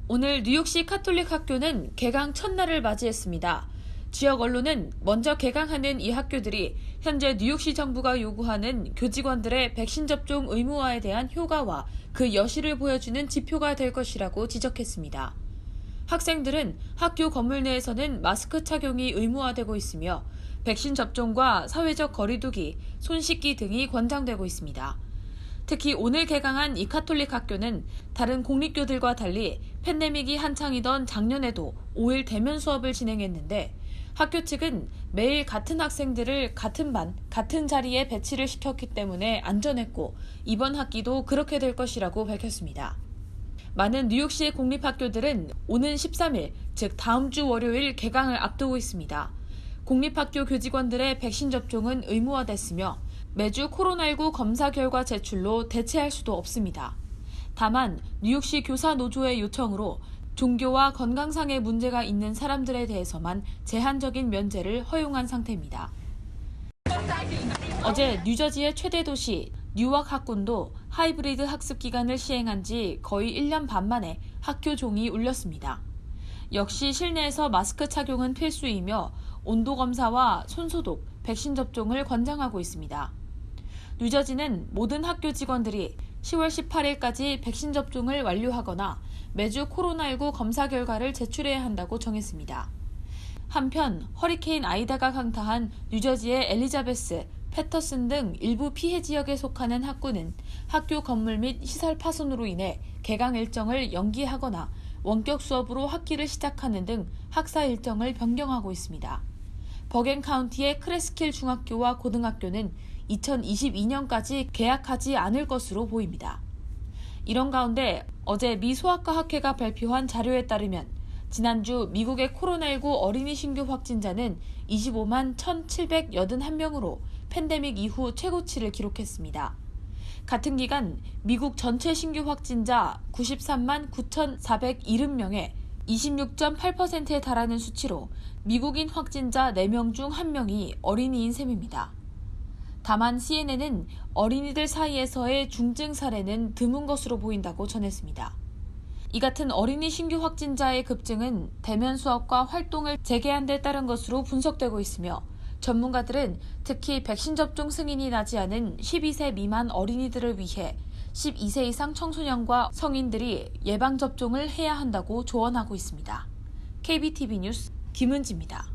오늘 뉴욕시 카톨릭 학교는 개강 첫날을 맞이했습니다. 지역 언론은 먼저 개강하는 이 학교들이 현재 뉴욕시 정부가 요구하는 교직원들의 백신 접종 의무화에 대한 효과와 그 여실을 보여주는 지표가 될 것이라고 지적했습니다. 학생들은 학교 건물 내에서는 마스크 착용이 의무화되고 있으며 백신 접종과 사회적 거리두기, 손 씻기 등이 권장되고 있습니다. 특히 오늘 개강한 이 카톨릭 학교는 다른 공립교들과 달리 팬데믹이 한창이던 작년에도 5일 대면 수업을 진행했는데 학교 측은 매일 같은 학생들을 같은 반, 같은 자리에 배치를 시켰기 때문에 안전했고 이번 학기도 그렇게 될 것이라고 밝혔습니다. 많은 뉴욕시의 공립학교들은 오는 13일, 즉 다음 주 월요일 개강을 앞두고 있습니다. 공립학교 교직원들의 백신 접종은 의무화됐으며 매주 코로나19 검사 결과 제출로 대체할 수도 없습니다. 다만 뉴욕시 교사 노조의 요청으로 종교와 건강상의 문제가 있는 사람들에 대해서만 제한적인 면제를 허용한 상태입니다. 어제 뉴저지의 최대 도시 뉴워크 학군도 하이브리드 학습 기간을 시행한 지 거의 1년 반 만에 학교 종이 울렸습니다. 역시 실내에서 마스크 착용은 필수이며 온도 검사와 손소독, 백신 접종을 권장하고 있습니다. 뉴저지는 모든 학교 직원들이 10월 18일까지 백신 접종을 완료하거나 매주 코로나19 검사 결과를 제출해야 한다고 정했습니다. 한편 허리케인 아이다가 강타한 뉴저지의 엘리자베스, 패터슨 등 일부 피해 지역에 속하는 학군은 학교 건물 및 시설 파손으로 인해 개강 일정을 연기하거나 원격 수업으로 학기를 시작하는 등 학사 일정을 변경하고 있습니다. 버겐 카운티의 크레스킬 중학교와 고등학교는 2022년까지 개학하지 않을 것으로 보입니다. 이런 가운데 어제 미 소아과 학회가 발표한 자료에 따르면 지난주 미국의 코로나19 어린이 신규 확진자는 25만 1,781명으로 팬데믹 이후 최고치를 기록했습니다. 같은 기간 미국 전체 신규 확진자 93만 9,470명에 26.8%에 달하는 수치로 미국인 확진자 4명 중 1명이 어린이인 셈입니다. 다만 CNN은 어린이들 사이에서의 중증 사례는 드문 것으로 보인다고 전했습니다. 이 같은 어린이 신규 확진자의 급증은 대면 수업과 활동을 재개한 데 따른 것으로 분석되고 있으며 전문가들은 특히 백신 접종 승인이 나지 않은 12세 미만 어린이들을 위해 12세 이상 청소년과 성인들이 예방접종을 해야 한다고 조언하고 있습니다. KBTV 뉴스 김은지입니다.